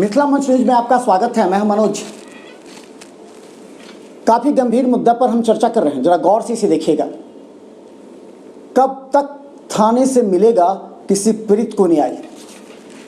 मिथिला मंच न्यूज में आपका स्वागत है। मैं हूं मनोज। काफी गंभीर मुद्दा पर हम चर्चा कर रहे हैं, जरा गौर से इसे देखिएगा। कब तक थाने से मिलेगा किसी पीड़ित को न्याय?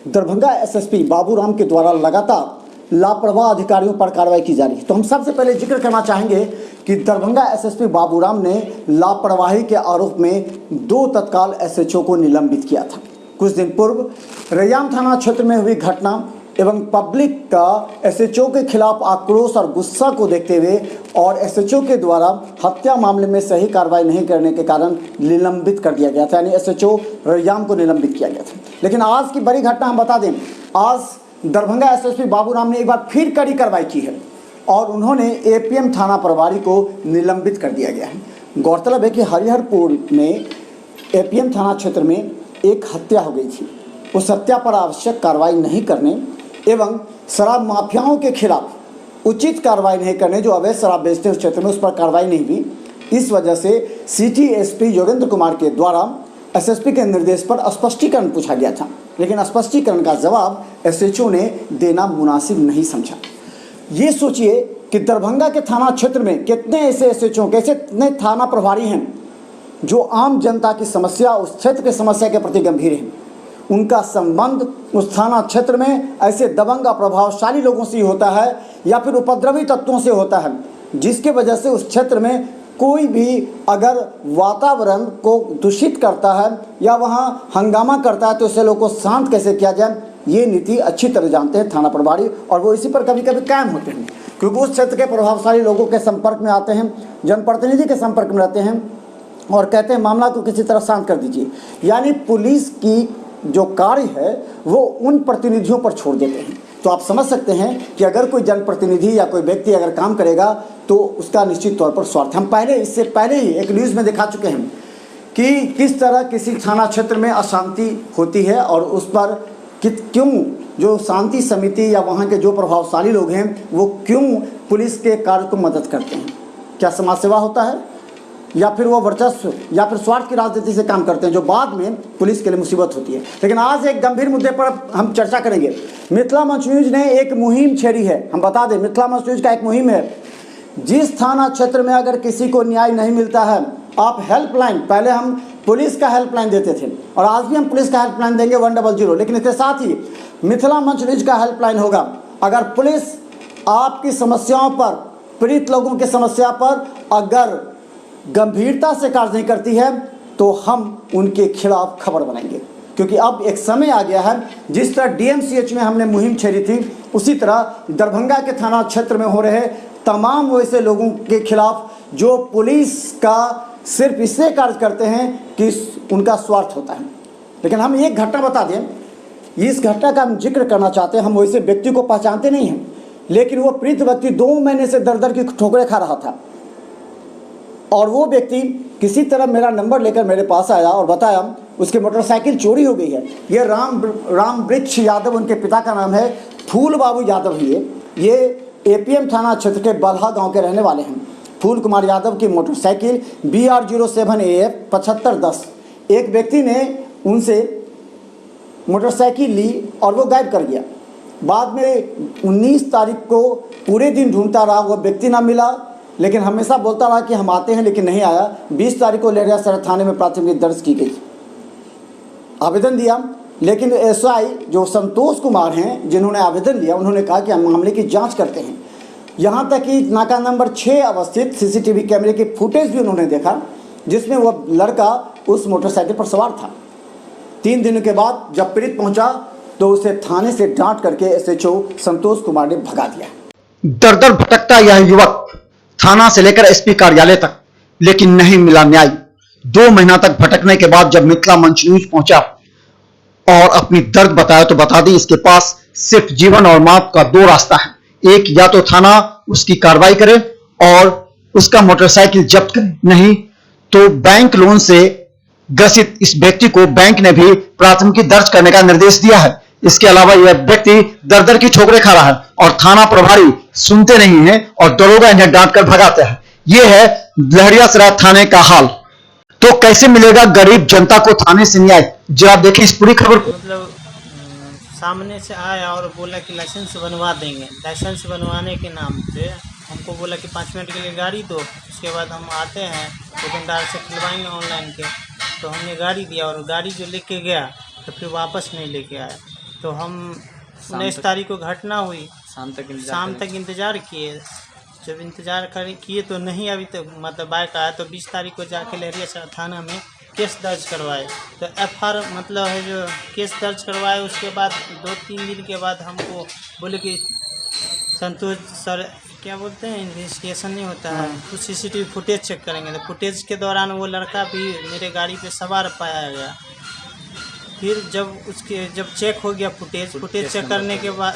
दरभंगा एसएसपी बाबूराम के द्वारा लगातार लापरवाह अधिकारियों पर कार्रवाई की जा रही है। तो हम सबसे पहले जिक्र करना चाहेंगे कि दरभंगा एसएसपी बाबूराम ने लापरवाही के आरोप में 2 तत्काल एसएचओ को निलंबित किया था। कुछ दिन पूर्व रैयाम थाना क्षेत्र में हुई घटना एवं पब्लिक का एसएचओ के खिलाफ आक्रोश और गुस्सा को देखते हुए और एसएचओ के द्वारा हत्या मामले में सही कार्रवाई नहीं करने के कारण निलंबित कर दिया गया था, यानी एसएचओ रैयाम को निलंबित किया गया था। लेकिन आज की बड़ी घटना हम बता दें, आज दरभंगा एसएसपी बाबूराम ने एक बार फिर कड़ी कार्रवाई की है और उन्होंने एपीएम थाना प्रभारी को निलंबित कर दिया गया है। गौरतलब है कि हरिहरपुर में एपीएम थाना क्षेत्र में एक हत्या हो गई थी। उस हत्या पर आवश्यक कार्रवाई नहीं करने एवं शराब माफियाओं के खिलाफ उचित कार्रवाई नहीं करने, जो अवैध शराब बेचते उस क्षेत्र में, उस पर कार्रवाई नहीं हुई। इस वजह से सिटी एसपी योगेंद्र कुमार के द्वारा एसएसपी के निर्देश पर स्पष्टीकरण पूछा गया था, लेकिन स्पष्टीकरण का जवाब एसएचओ ने देना मुनासिब नहीं समझा। ये सोचिए कि दरभंगा के थाना क्षेत्र में कितने ऐसे एसएचओ, कितने थाना प्रभारी हैं जो आम जनता की समस्या, उस क्षेत्र की समस्या के प्रति गंभीर हैं। उनका संबंध उस थाना क्षेत्र में ऐसे दबंग प्रभावशाली लोगों से होता है या फिर उपद्रवी तत्वों से होता है, जिसके वजह से उस क्षेत्र में कोई भी अगर वातावरण को दूषित करता है या वहाँ हंगामा करता है तो ऐसे लोगों को शांत कैसे किया जाए, ये नीति अच्छी तरह जानते हैं थाना प्रभारी, और वो इसी पर कभी कभी कायम होते हैं, क्योंकि उस क्षेत्र के प्रभावशाली लोगों के संपर्क में आते हैं, जनप्रतिनिधि के संपर्क में रहते हैं और कहते हैं मामला को किसी तरह शांत कर दीजिए। यानी पुलिस की जो कार्य है वो उन प्रतिनिधियों पर छोड़ देते हैं। तो आप समझ सकते हैं कि अगर कोई जनप्रतिनिधि या कोई व्यक्ति अगर काम करेगा तो उसका निश्चित तौर पर स्वार्थ। हम इससे पहले ही एक न्यूज़ में दिखा चुके हैं कि किस तरह किसी थाना क्षेत्र में अशांति होती है और उस पर क्यों जो शांति समिति या वहाँ के जो प्रभावशाली लोग हैं वो क्यों पुलिस के कार्य को मदद करते हैं। क्या समाज सेवा होता है या फिर वो वर्चस्व या फिर स्वार्थ की राजनीति से काम करते हैं, जो बाद में पुलिस के लिए मुसीबत होती है। लेकिन आज एक गंभीर मुद्दे पर हम चर्चा करेंगे। मिथिला मंच न्यूज ने एक मुहिम छेड़ी है। हम बता दें, मिथिला मंच न्यूज का एक मुहिम है। जिस थाना क्षेत्र में अगर किसी को न्याय नहीं मिलता है, आप हेल्पलाइन, पहले हम पुलिस का हेल्पलाइन देते थे और आज भी हम पुलिस का हेल्पलाइन देंगे 100, लेकिन इसके साथ ही मिथिला मंच न्यूज का हेल्पलाइन होगा। अगर पुलिस आपकी समस्याओं पर, पीड़ित लोगों की समस्या पर अगर गंभीरता से कार्य नहीं करती है तो हम उनके खिलाफ खबर बनाएंगे, क्योंकि अब एक समय आ गया है। जिस तरह डीएमसीएच में हमने मुहिम छेड़ी थी, उसी तरह दरभंगा के थाना क्षेत्र में हो रहे तमाम वैसे लोगों के खिलाफ जो पुलिस का सिर्फ इससे कार्य करते हैं कि उनका स्वार्थ होता है। लेकिन हम एक घटना बता दें, इस घटना का हम जिक्र करना चाहते हैं। हम वैसे व्यक्ति को पहचानते नहीं हैं, लेकिन वो पीड़ित व्यक्ति 2 महीने से दर दर की ठोकरें खा रहा था और वो व्यक्ति किसी तरह मेरा नंबर लेकर मेरे पास आया और बताया उसकी मोटरसाइकिल चोरी हो गई है। ये राम वृक्ष यादव उनके पिता का नाम है, फूल बाबू यादव ही है। ये एपीएम थाना क्षेत्र के बल्हा गांव के रहने वाले हैं। फूल कुमार यादव की मोटरसाइकिल BR07AF 7510 एक व्यक्ति ने उनसे मोटरसाइकिल ली और वो गायब कर गया। बाद में 19 तारीख को पूरे दिन ढूंढता रहा, वो व्यक्ति ना मिला, लेकिन हमेशा बोलता रहा कि हम आते हैं, लेकिन नहीं आया। 20 तारीख को लहरियासराय थाने में प्राथमिकी दर्ज की गई, आवेदन दिया, लेकिन एसआई जो संतोष कुमार हैं जिन्होंने आवेदन दिया, उन्होंने कहा कि हम मामले की जांच करते हैं। यहाँ तक कि नाका नंबर 6 अवस्थित सीसीटीवी कैमरे की फुटेज भी उन्होंने देखा, जिसमें वह लड़का उस मोटरसाइकिल पर सवार था। 3 दिनों के बाद जब पीड़ित पहुंचा तो उसे थाने से डांट करके एसएचओ संतोष कुमार ने भगा दिया। दर दर भटकता यह युवक थाना से लेकर एसपी कार्यालय तक, लेकिन नहीं मिला न्याय। 2 महीना तक भटकने के बाद जब मिथिला मंच न्यूज पहुंचा और अपनी दर्द बताया तो बता दी, इसके पास सिर्फ जीवन और मौत का 2 रास्ता है। एक, या तो थाना उसकी कार्रवाई करे और उसका मोटरसाइकिल जब्त करे, नहीं तो बैंक लोन से ग्रसित इस व्यक्ति को बैंक ने भी प्राथमिकी दर्ज करने का निर्देश दिया है। इसके अलावा यह व्यक्ति दर दर की ठोकरें खा रहा है और थाना प्रभारी सुनते नहीं है और दरोगा इन्हें डांट कर भगाते हैं। यह है लहरियासराय थाने का हाल। तो कैसे मिलेगा गरीब जनता को थाने से न्याय? जरा देखिए इस पूरी खबर को। मतलब सामने से आया और बोला कि लाइसेंस बनवा देंगे। लाइसेंस बनवाने के नाम पे हमको बोला कि 5 मिनट के लिए गाड़ी दो, उसके बाद हम आते हैं दुकानदार से खुलवाएंगे ऑनलाइन के। तो हमने गाड़ी दिया और गाड़ी जो लेके गया तो फिर वापस नहीं लेके आया। तो हम 19 तारीख को घटना हुई, शाम तक इंतज़ार किए। जब इंतज़ार किए तो नहीं अभी तक मतलब बाइक आया, तो 20 तारीख को जाके लहरिया थाना में केस दर्ज करवाए। तो एफआर मतलब है जो केस दर्ज करवाए, उसके बाद 2-3 दिन के बाद हमको बोले कि संतोष सर क्या बोलते हैं, इन्वेस्टिगेशन नहीं होता है, कुछ सीसीटीवी फुटेज चेक करेंगे। तो फुटेज के दौरान वो लड़का भी मेरे गाड़ी पे सवार पाया गया। फिर जब चेक हो गया फुटेज चेक करने के बाद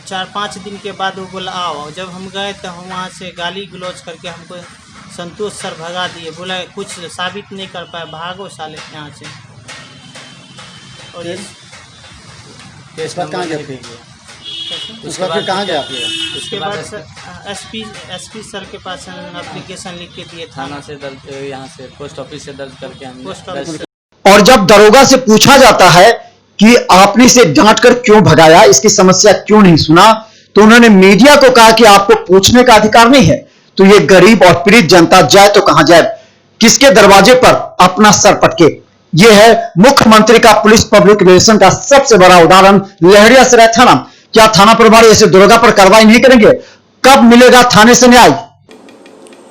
4-5 दिन के बाद वो बोला आओ। जब हम गए तो हम वहाँ से गाली गलौज करके हमको संतोष सर भगा दिए, बोला कुछ साबित नहीं कर पाए, भागो साले यहाँ से। और केस कहाँ गया फिर? उसके बाद कहाँ गया? उसके बाद एसपी सर के पास हम एप्लीकेशन लिख के दिए, थाना से दर्ज, यहाँ से पोस्ट ऑफिस से दर्ज करके हम पोस्ट ऑफिस। और जब दरोगा से पूछा जाता है कि आपने इसे डांट कर क्यों भगाया, इसकी समस्या क्यों नहीं सुना, तो उन्होंने मीडिया को कहा कि आपको पूछने का अधिकार नहीं है। तो ये गरीब और पीड़ित जनता जाए तो कहां जाए, किसके दरवाजे पर अपना सर पटके। यह है मुख्यमंत्री का पुलिस पब्लिक रिलेशन का सबसे बड़ा उदाहरण लहरियासराय थाना। क्या थाना प्रभारी ऐसे दरोगा पर कार्रवाई नहीं करेंगे? कब मिलेगा थाने से न्याय?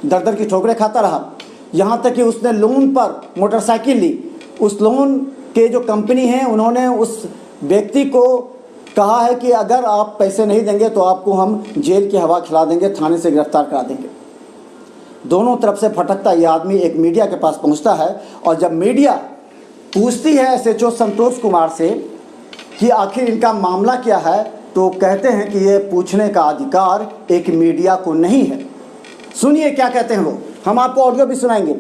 दर दर की ठोकरें खाता रहा, यहां तक कि उसने लोन पर मोटरसाइकिल ली। उस लोन के जो कंपनी है उन्होंने उस व्यक्ति को कहा है कि अगर आप पैसे नहीं देंगे तो आपको हम जेल की हवा खिला देंगे, थाने से गिरफ्तार करा देंगे। दोनों तरफ से भटकता यह आदमी एक मीडिया के पास पहुंचता है, और जब मीडिया पूछती है एसएचओ संतोष कुमार से कि आखिर इनका मामला क्या है, तो कहते हैं कि ये पूछने का अधिकार एक मीडिया को नहीं है। सुनिए क्या कहते हैं वो, हम आपको ऑडियो भी सुनाएंगे।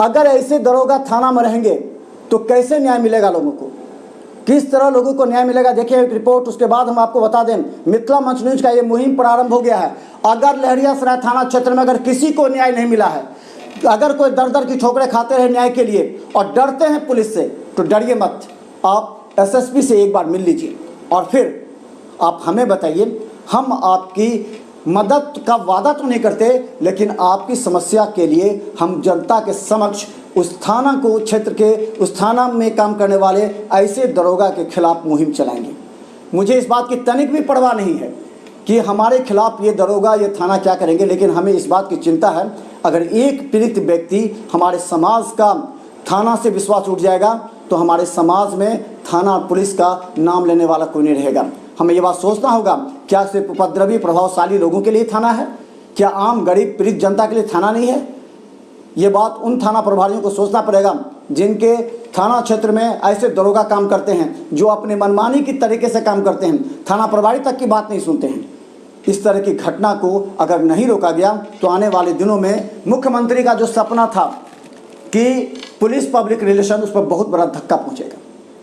अगर ऐसे दरोगा थाना में रहेंगे तो कैसे न्याय मिलेगा लोगों को, किस तरह लोगों को न्याय मिलेगा? देखिए एक रिपोर्ट, उसके बाद हम आपको बता दें मिथिला मंच न्यूज का ये मुहिम प्रारंभ हो गया है। अगर लहरियासराय थाना क्षेत्र में अगर किसी को न्याय नहीं मिला है, अगर कोई दर दर की ठोकरें खाते रहे न्याय के लिए और डरते हैं पुलिस से, तो डरिए मत, आप एसएसपी से एक बार मिल लीजिए और फिर आप हमें बताइए। हम आपकी मदद का वादा तो नहीं करते, लेकिन आपकी समस्या के लिए हम जनता के समक्ष उस थाना को, क्षेत्र के उस थाना में काम करने वाले ऐसे दरोगा के खिलाफ मुहिम चलाएंगे। मुझे इस बात की तनिक भी परवाह नहीं है कि हमारे खिलाफ ये दरोगा, ये थाना क्या करेंगे, लेकिन हमें इस बात की चिंता है अगर एक पीड़ित व्यक्ति, हमारे समाज का थाना से विश्वास उठ जाएगा तो हमारे समाज में थाना पुलिस का नाम लेने वाला कोई नहीं रहेगा। हमें ये बात सोचना होगा, क्या सिर्फ उपद्रवी प्रभावशाली लोगों के लिए थाना है? क्या आम गरीब पीड़ित जनता के लिए थाना नहीं है? ये बात उन थाना प्रभारियों को सोचना पड़ेगा जिनके थाना क्षेत्र में ऐसे दरोगा काम करते हैं, जो अपने मनमानी की तरीके से काम करते हैं, थाना प्रभारी तक की बात नहीं सुनते हैं। इस तरह की घटना को अगर नहीं रोका गया तो आने वाले दिनों में मुख्यमंत्री का जो सपना था कि पुलिस पब्लिक रिलेशन, उस पर बहुत बड़ा धक्का पहुंचेगा।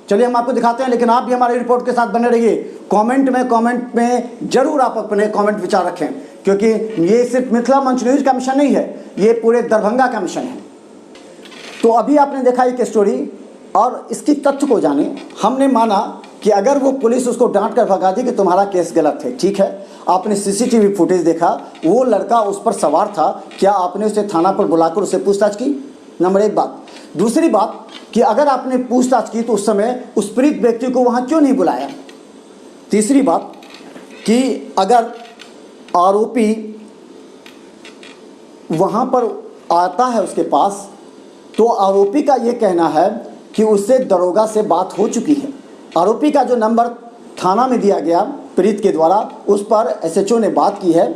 चलिए हम आपको दिखाते हैं, लेकिन आप भी हमारी रिपोर्ट के साथ बने रहिए। कमेंट में जरूर आप अपने कमेंट विचार रखें, क्योंकि ये सिर्फ मिथिला मंच न्यूज का मिशन नहीं है, ये पूरे दरभंगा का मिशन है। तो अभी आपने देखा एक स्टोरी, और इसकी तथ्य को जाने। हमने माना कि अगर वो पुलिस उसको डांट कर भगा दी कि तुम्हारा केस गलत है, ठीक है, आपने सीसीटीवी फुटेज देखा, वो लड़का उस पर सवार था, क्या आपने उसे थाना पर बुलाकर उसे पूछताछ की? नंबर एक बात। दूसरी बात कि अगर आपने पूछताछ की तो उस समय उस पीड़ित व्यक्ति को वहाँ क्यों नहीं बुलाया? तीसरी बात कि अगर आरोपी वहाँ पर आता है उसके पास, तो आरोपी का ये कहना है कि उससे दरोगा से बात हो चुकी है। आरोपी का जो नंबर थाना में दिया गया पीड़ित के द्वारा, उस पर एसएचओ ने बात की है,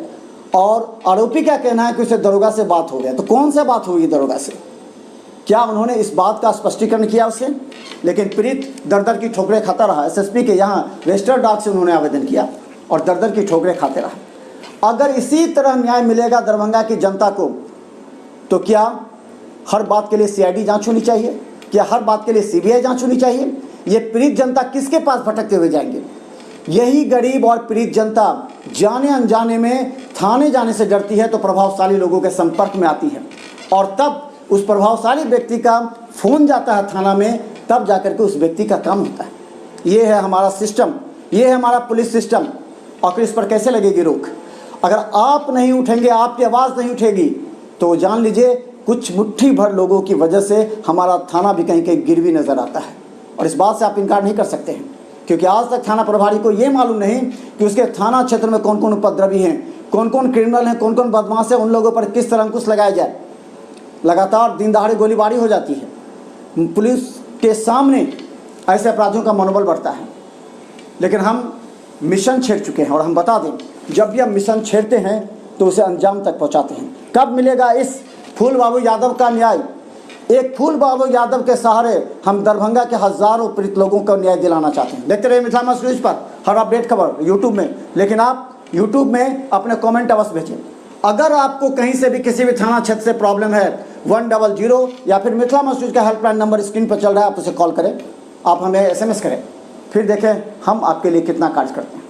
और आरोपी का कहना है कि उससे दरोगा से बात हो गया। तो कौन सा बात होगी दरोगा से? क्या उन्होंने इस बात का स्पष्टीकरण किया उससे? लेकिन पीड़ित दर दर की ठोकरें खाता रहा। एसएसपी के यहाँ रजिस्टर्ड डाक से उन्होंने आवेदन किया और दर दर की ठोकरें खाते रहा। अगर इसी तरह न्याय मिलेगा दरभंगा की जनता को, तो क्या हर बात के लिए सीआईडी जांच होनी चाहिए? क्या हर बात के लिए सीबीआई जांच होनी चाहिए? ये पीड़ित जनता किसके पास भटकते हुए जाएंगे? यही गरीब और पीड़ित जनता जाने अनजाने में थाने जाने से डरती है, तो प्रभावशाली लोगों के संपर्क में आती है, और तब उस प्रभावशाली व्यक्ति का फोन जाता है थाना में, तब जाकर के उस व्यक्ति का काम होता है। ये है हमारा सिस्टम, ये है हमारा पुलिस सिस्टम। और इस पर कैसे लगेगी रोक? अगर आप नहीं उठेंगे, आपकी आवाज़ नहीं उठेगी, तो जान लीजिए कुछ मुट्ठी भर लोगों की वजह से हमारा थाना भी कहीं कहीं गिरवी नज़र आता है। और इस बात से आप इनकार नहीं कर सकते हैं, क्योंकि आज तक थाना प्रभारी को ये मालूम नहीं कि उसके थाना क्षेत्र में कौन कौन उपद्रवी हैं, कौन कौन क्रिमिनल हैं, कौन कौन बदमाश है, उन लोगों पर किस तरह अंकुश लगाया जाए। लगातार दिन दहाड़े गोलीबारी हो जाती है, पुलिस के सामने ऐसे अपराधियों का मनोबल बढ़ता है। लेकिन हम मिशन छेड़ चुके हैं, और हम बता दें, जब भी हम मिशन छेड़ते हैं तो उसे अंजाम तक पहुंचाते हैं। कब मिलेगा इस फूल बाबू यादव का न्याय? एक फूल बाबू यादव के सहारे हम दरभंगा के हजारों पीड़ित लोगों को न्याय दिलाना चाहते हैं। देखते रहिए मिथिला मस्ट न्यूज़ पर हर अपडेट खबर यूट्यूब में। लेकिन आप यूट्यूब में अपने कमेंट अवश्य भेजें। अगर आपको कहीं से भी किसी भी थाना क्षेत्र से प्रॉब्लम है, 100 या फिर मिथिला मस्ट न्यूज़ का हेल्पलाइन नंबर स्क्रीन पर चल रहा है, आप उसे कॉल करें, आप हमें SMS करें, फिर देखें हम आपके लिए कितना कार्य करते हैं।